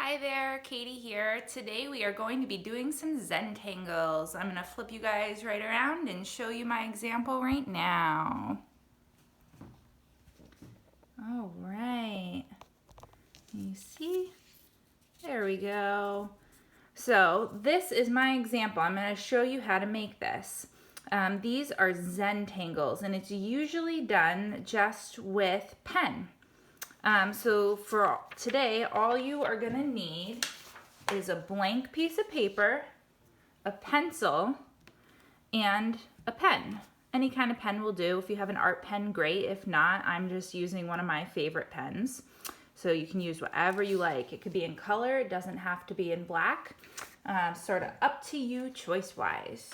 Hi there, Katie here. Today we are going to be doing some Zentangles. I'm going to flip you guys right around and show you my example right now. All right. You see? There we go. So this is my example. I'm going to show you how to make this. These are Zentangles, and it's usually done just with pen. So for today, all you are gonna need is a blank piece of paper, a pencil, and a pen. Any kind of pen will do. If you have an art pen, great. If not, I'm just using one of my favorite pens. So you can use whatever you like. It could be in color, it doesn't have to be in black. Sort of up to you choice-wise.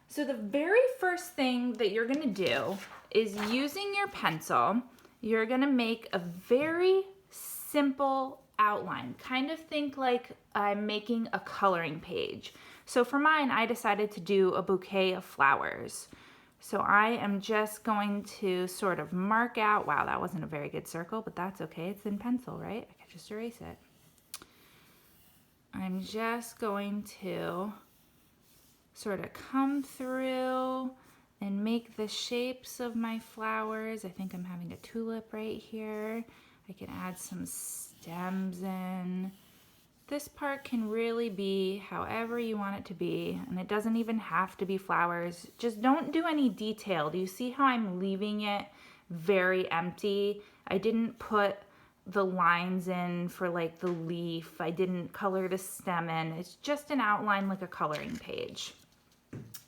So the very first thing that you're gonna do is using your pencil, you're gonna make a very simple outline. Kind of think like I'm making a coloring page. So for mine, I decided to do a bouquet of flowers. So I am just going to sort of mark out, wow, that wasn't a very good circle, but that's okay, it's in pencil, right? I could just erase it. I'm just going to sort of come through and make the shapes of my flowers. I think I'm having a tulip right here. I can add some stems in. This part can really be however you want it to be, and it doesn't even have to be flowers. Just don't do any detail. Do you see how I'm leaving it very empty? I didn't put the lines in for like the leaf. I didn't color the stem in. It's just an outline like a coloring page.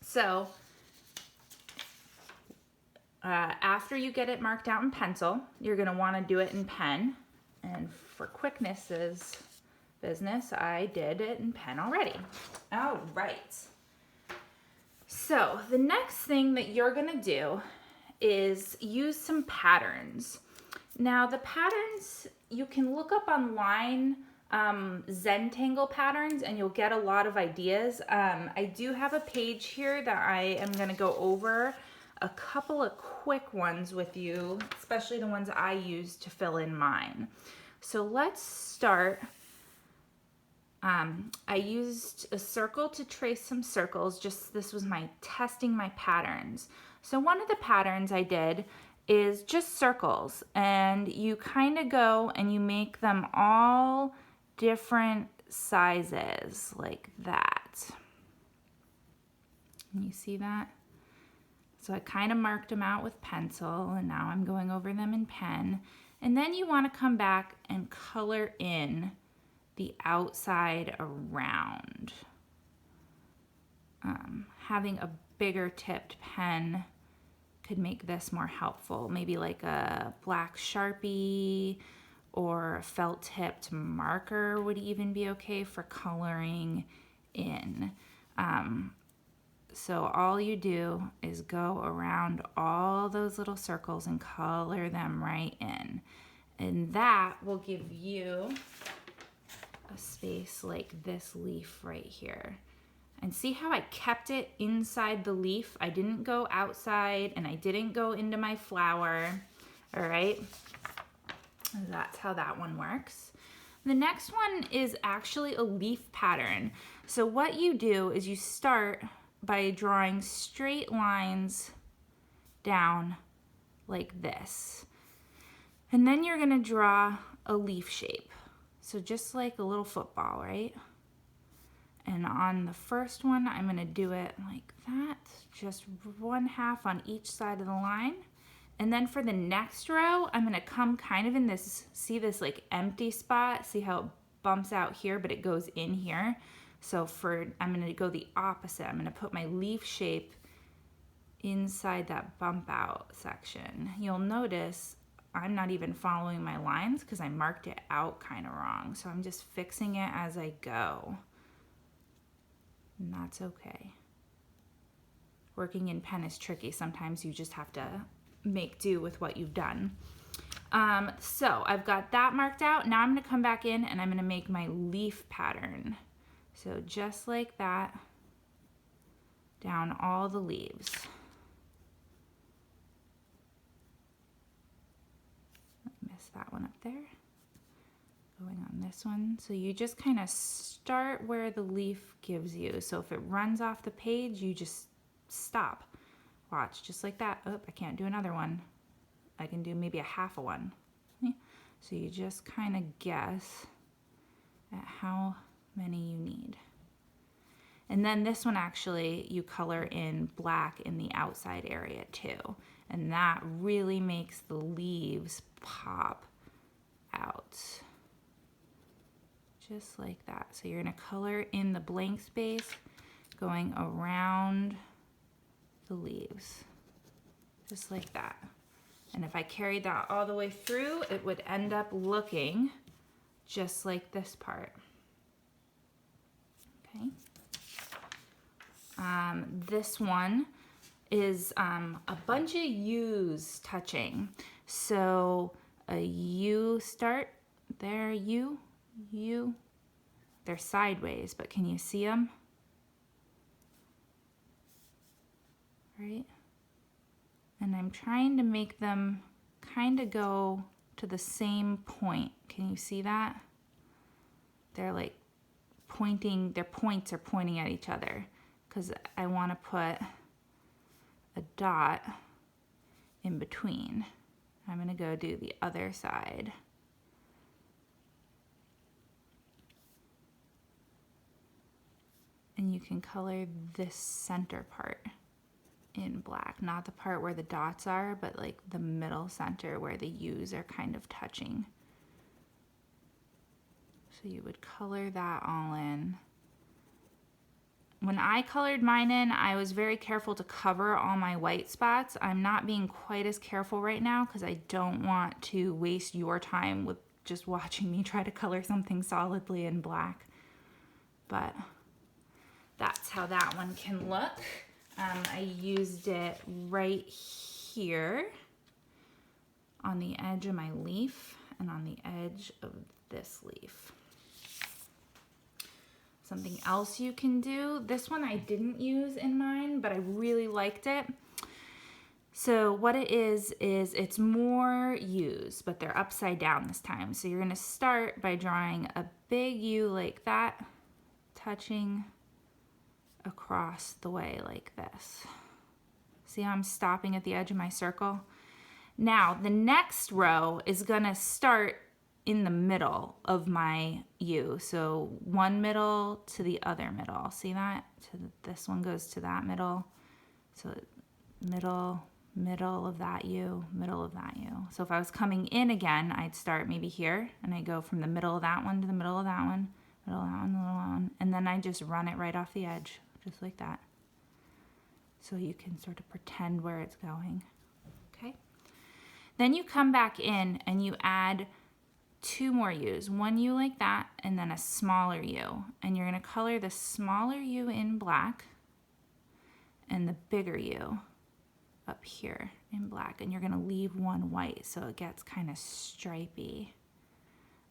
So after you get it marked out in pencil, you're gonna wanna do it in pen. And for quickness's business, I did it in pen already. All right. So the next thing that you're gonna do is use some patterns. Now the patterns, you can look up online Zentangle patterns and you'll get a lot of ideas. I do have a page here that I am gonna go over a couple of quick ones with you, especially the ones I use to fill in mine. So let's start. I used a circle to trace some circles. This was my testing my patterns. So one of the patterns I did is just circles, and you kind of go and you make them all different sizes like that. Can you see that? So I kind of marked them out with pencil, and now I'm going over them in pen. And then you want to come back and color in the outside around. Having a bigger tipped pen could make this more helpful. Maybe like a black Sharpie or a felt tipped marker would even be okay for coloring in. So all you do is go around all those little circles and color them right in. And that will give you a space like this leaf right here. And see how I kept it inside the leaf? I didn't go outside and I didn't go into my flower. All right, that's how that one works. The next one is actually a leaf pattern. So what you do is you start by drawing straight lines down like this. And then you're gonna draw a leaf shape. So just like a little football, right? And on the first one, I'm gonna do it like that, just one half on each side of the line. And then for the next row, I'm gonna come kind of in this, see this like empty spot? See how it bumps out here, but it goes in here? So I'm gonna go the opposite. I'm gonna put my leaf shape inside that bump out section. You'll notice I'm not even following my lines because I marked it out kind of wrong. So I'm just fixing it as I go. And that's okay. Working in pen is tricky. Sometimes you just have to make do with what you've done. So I've got that marked out. Now I'm gonna come back in and I'm gonna make my leaf pattern. So just like that, down all the leaves. Missed that one up there. going on this one. So you just kind of start where the leaf gives you. So if it runs off the page, you just stop. Watch, just like that. Oh, I can't do another one. I can do maybe a half a one. So you just kind of guess at how many you need. And then this one actually, you color in black in the outside area too. And that really makes the leaves pop out. Just like that. So you're gonna color in the blank space going around the leaves. Just like that. And if I carried that all the way through, it would end up looking just like this part. Okay. This one is a bunch of U's touching. So a U start, there, U, they're sideways, but can you see them? Right? And I'm trying to make them kind of go to the same point. Can you see that? They're like pointing, their points are pointing at each other because I want to put a dot in between. I'm going to go do the other side. And you can color this center part in black, not the part where the dots are, but like the middle center where the U's are kind of touching. So you would color that all in. When I colored mine in, I was very careful to cover all my white spots. I'm not being quite as careful right now because I don't want to waste your time with just watching me try to color something solidly in black. But that's how that one can look. I used it right here on the edge of my leaf and on the edge of this leaf. Something else you can do, this one I didn't use in mine, but I really liked it. So what it is it's more U's, but they're upside down this time. So you're gonna start by drawing a big U like that, touching across the way like this. See how I'm stopping at the edge of my circle? Now the next row is gonna start in the middle of my U. So one middle to the other middle. See that? This one goes to that middle. So middle of that U, middle of that U. So if I was coming in again, I'd start maybe here and I go from the middle of that one to the middle of that one, middle of that one, middle of that one, and then I just run it right off the edge. Just like that. So you can sort of pretend where it's going. Okay. Then you come back in and you add 2 more U's. One U like that and then a smaller U. And you're going to color the smaller U in black and the bigger U up here in black. And you're going to leave one white so it gets kind of stripy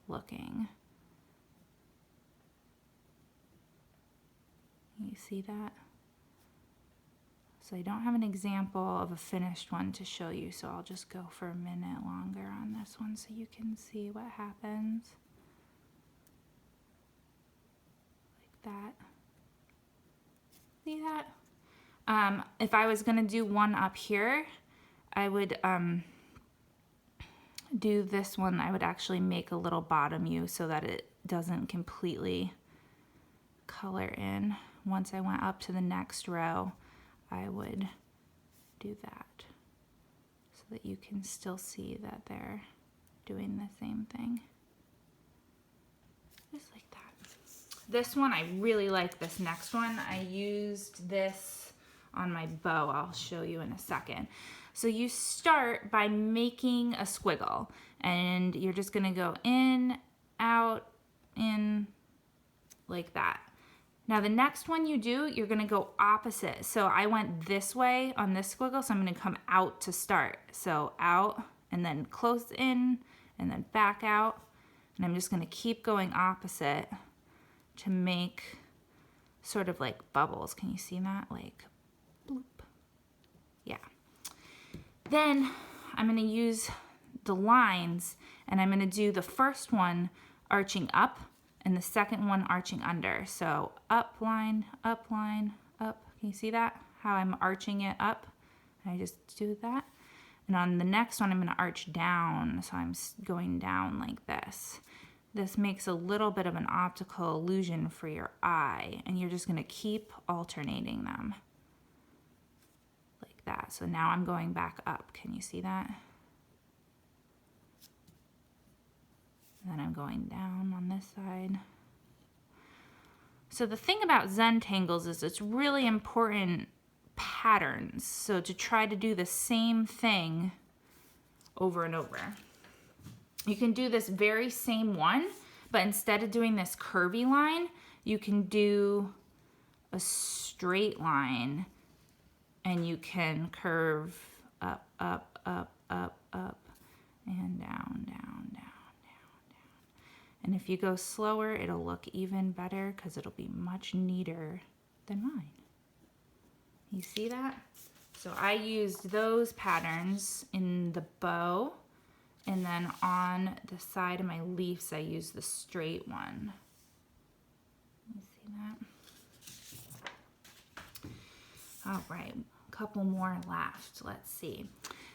looking. You see that? So I don't have an example of a finished one to show you, so I'll just go for a minute longer on this one so you can see what happens. Like that. See that? If I was gonna do one up here, I would do this one. I would actually make a little bottom U so that it doesn't completely color in. Once I went up to the next row, I would do that so that you can still see that they're doing the same thing. Just like that. This one, I really like this next one. I used this on my bow. I'll show you in a second. So you start by making a squiggle and you're just gonna go in, out, in, like that. Now the next one you do, you're gonna go opposite. So I went this way on this squiggle, so I'm gonna come out to start. So out, and then close in, and then back out. And I'm just gonna keep going opposite to make sort of like bubbles. Can you see that? Like, bloop. Yeah. Then I'm gonna use the lines, and I'm gonna do the first one arching up and the second one arching under. So up line, up line, up. Can you see that? How I'm arching it up? I just do that. And on the next one, I'm going to arch down. So I'm going down like this. This makes a little bit of an optical illusion for your eye. And you're just going to keep alternating them. Like that. So now I'm going back up. Can you see that? And then I'm going down on this side. So the thing about Zentangles is it's really important patterns. So to try to do the same thing over and over. You can do this very same one, but instead of doing this curvy line, you can do a straight line and you can curve up, up, up, up, up, and down, down, down. And if you go slower, it'll look even better because it'll be much neater than mine. You see that? So I used those patterns in the bow, and then on the side of my leaves, I used the straight one. You see that? All right, a couple more left. Let's see.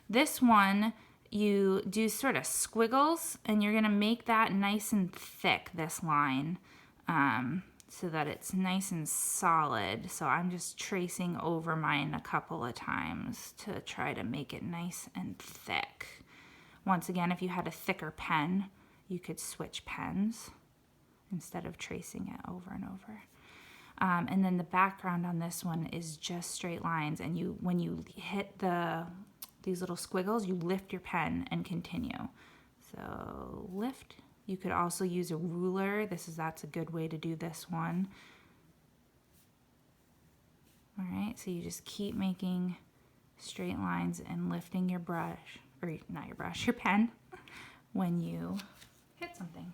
This one, you do sort of squiggles, and you're gonna make that nice and thick, this line, so that it's nice and solid. So I'm just tracing over mine a couple of times to try to make it nice and thick. Once again, if you had a thicker pen, you could switch pens instead of tracing it over and over. And then the background on this one is just straight lines, and when you hit these little squiggles, you lift your pen and continue. So lift. You could also use a ruler. That's a good way to do this one. All right, so you just keep making straight lines and lifting your brush, or not your brush, your pen, when you hit something.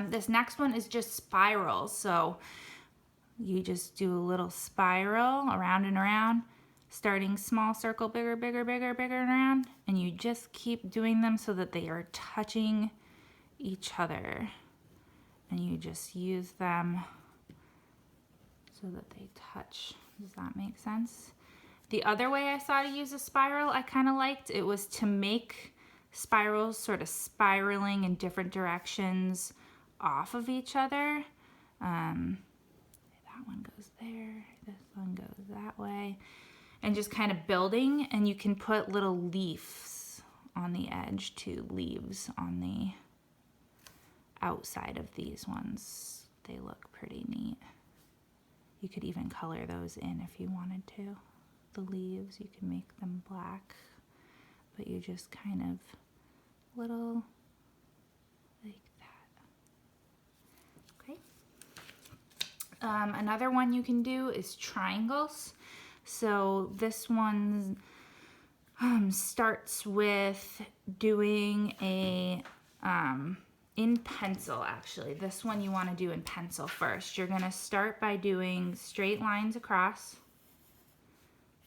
This next one is just spirals. So you just do a little spiral around and around, starting small circle, bigger, bigger, bigger, bigger, and around, and you just keep doing them so that they are touching each other, and you just use them so that they touch. Does that make sense? The other way I saw to use a spiral I kind of liked, it was to make spirals sort of spiraling in different directions off of each other. That one goes there, this one goes that way, and just kind of building, and you can put little leaves on the edge too, leaves on the outside of these ones. They look pretty neat. You could even color those in if you wanted to. The leaves, you can make them black, but you just kind of little like that. Okay. Another one you can do is triangles. So this one starts with doing a in pencil, actually. This one you want to do in pencil first. You're going to start by doing straight lines across,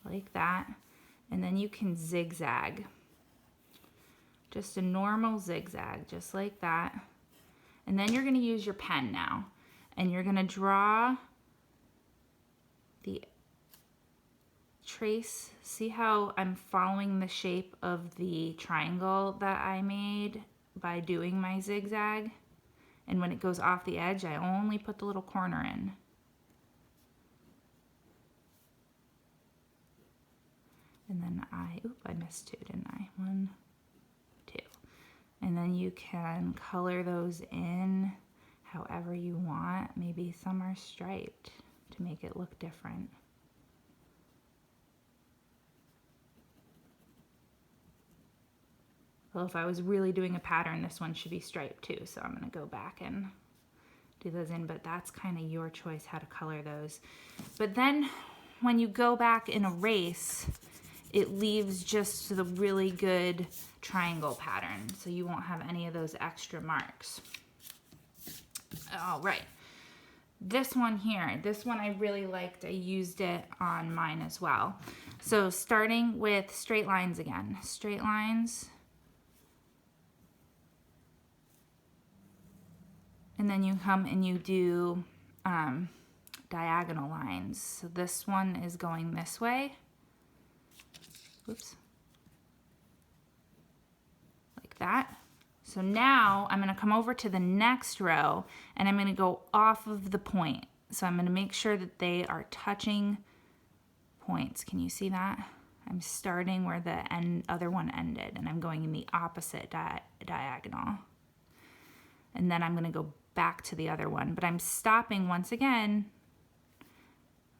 like that, and then you can zigzag. Just a normal zigzag, just like that. And then you're going to use your pen now, and you're going to draw the trace. See how I'm following the shape of the triangle that I made by doing my zigzag? And when it goes off the edge, I only put the little corner in. And then I missed two, didn't I? 1, 2. And then you can color those in however you want. Maybe some are striped to make it look different. Well, if I was really doing a pattern, this one should be striped too. So I'm going to go back and do those in, but that's kind of your choice how to color those. But then when you go back and erase, it leaves just the really good triangle pattern. So you won't have any of those extra marks. All right. This one here, this one I really liked. I used it on mine as well. So starting with straight lines again. Straight lines. And then you come and you do diagonal lines. So this one is going this way. Oops. Like that. So now I'm going to come over to the next row and I'm going to go off of the point. So I'm going to make sure that they are touching points. Can you see that? I'm starting where the other one ended and I'm going in the opposite diagonal. And then I'm going to go back to the other one, but I'm stopping once again,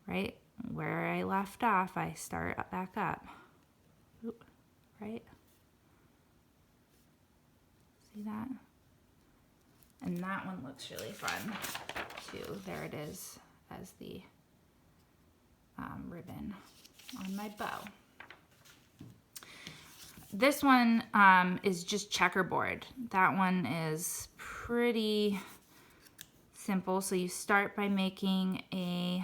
right where I left off. I start back up. Oop, right? See that? And that one looks really fun too. There it is as the ribbon on my bow. This one is just checkerboard. That one is pretty simple. So you start by making a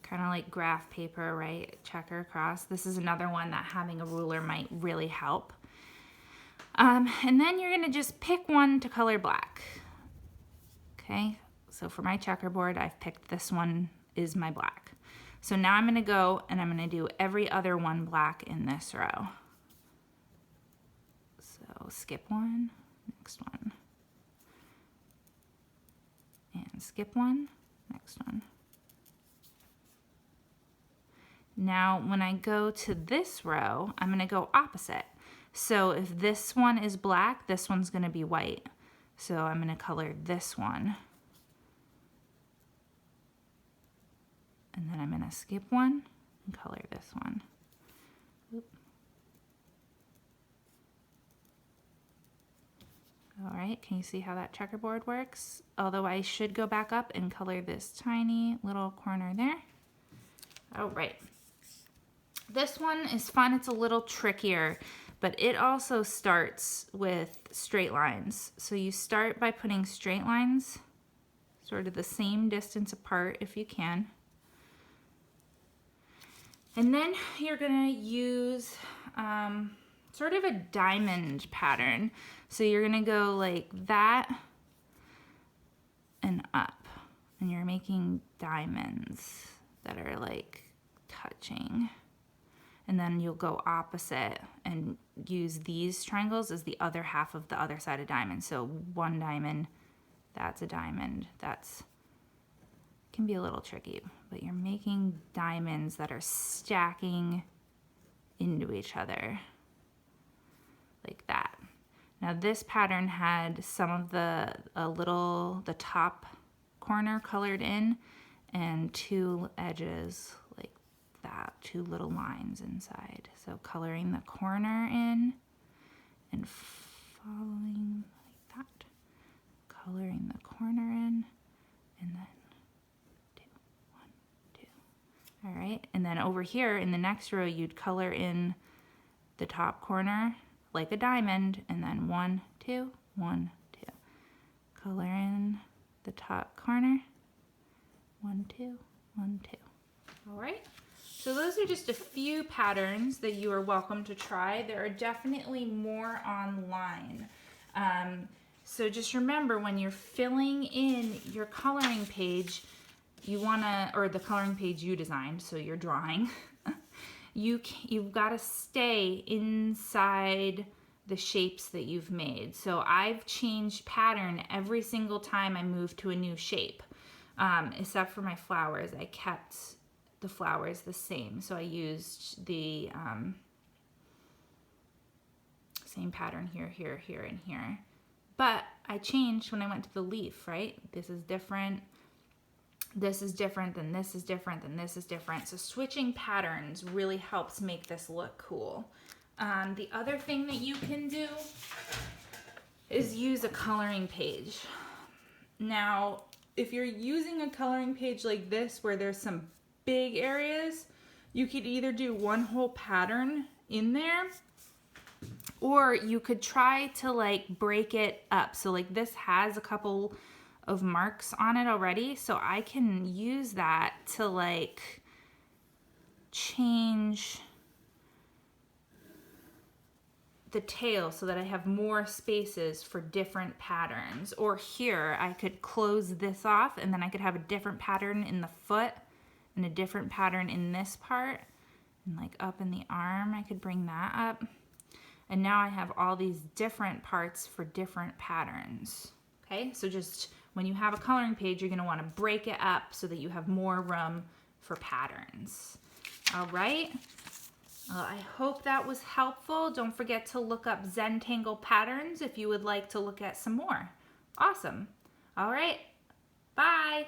kind of like graph paper, right? Checker across. This is another one that having a ruler might really help. And then you're gonna just pick one to color black. Okay, so for my checkerboard, I've picked this one is my black. So now I'm gonna go and I'm gonna do every other one black in this row. So skip one, next one. And skip one, next one. Now when I go to this row, I'm gonna go opposite. So if this one is black, this one's gonna be white. So I'm gonna color this one. And then I'm gonna skip one and color this one. Oop. All right, can you see how that checkerboard works? Although I should go back up and color this tiny little corner there. All right. This one is fun, it's a little trickier, but it also starts with straight lines. So you start by putting straight lines sort of the same distance apart if you can. And then you're gonna use sort of a diamond pattern. So you're gonna go like that and up, and you're making diamonds that are like touching. And then you'll go opposite and use these triangles as the other half of the other side of diamond. So one diamond, that's a diamond. That's can be a little tricky, but you're making diamonds that are stacking into each other like that. Now this pattern had some of the top corner colored in and two edges like that, two little lines inside. So coloring the corner in and following like that, coloring the corner in, and then 2, 1, 2. All right, and then over here in the next row, you'd color in the top corner like a diamond, and then 1, 2, 1, 2. Color in the top corner, 1, 2, 1, 2. All right. So those are just a few patterns that you are welcome to try. There are definitely more online. So just remember when you're filling in your coloring page, you wanna, or the coloring page you designed, so you're drawing, you've gotta stay inside the shapes that you've made. So I've changed pattern every single time I move to a new shape, except for my flowers. I kept the flowers the same. So I used the same pattern here, here, here, and here. But I changed when I went to the leaf, right? This is different. This is different, then this is different, then this is different. So switching patterns really helps make this look cool. The other thing that you can do is use a coloring page. Now, if you're using a coloring page like this where there's some big areas, you could either do one whole pattern in there, or you could try to like break it up. So like this has a couple of marks on it already, so I can use that to like change the tail so that I have more spaces for different patterns. Or here, I could close this off and then I could have a different pattern in the foot and a different pattern in this part. And like up in the arm, I could bring that up. And now I have all these different parts for different patterns. Okay, so just when you have a coloring page, you're gonna wanna break it up so that you have more room for patterns. All right, I hope that was helpful. Don't forget to look up Zentangle patterns if you would like to look at some more. Awesome. All right, bye.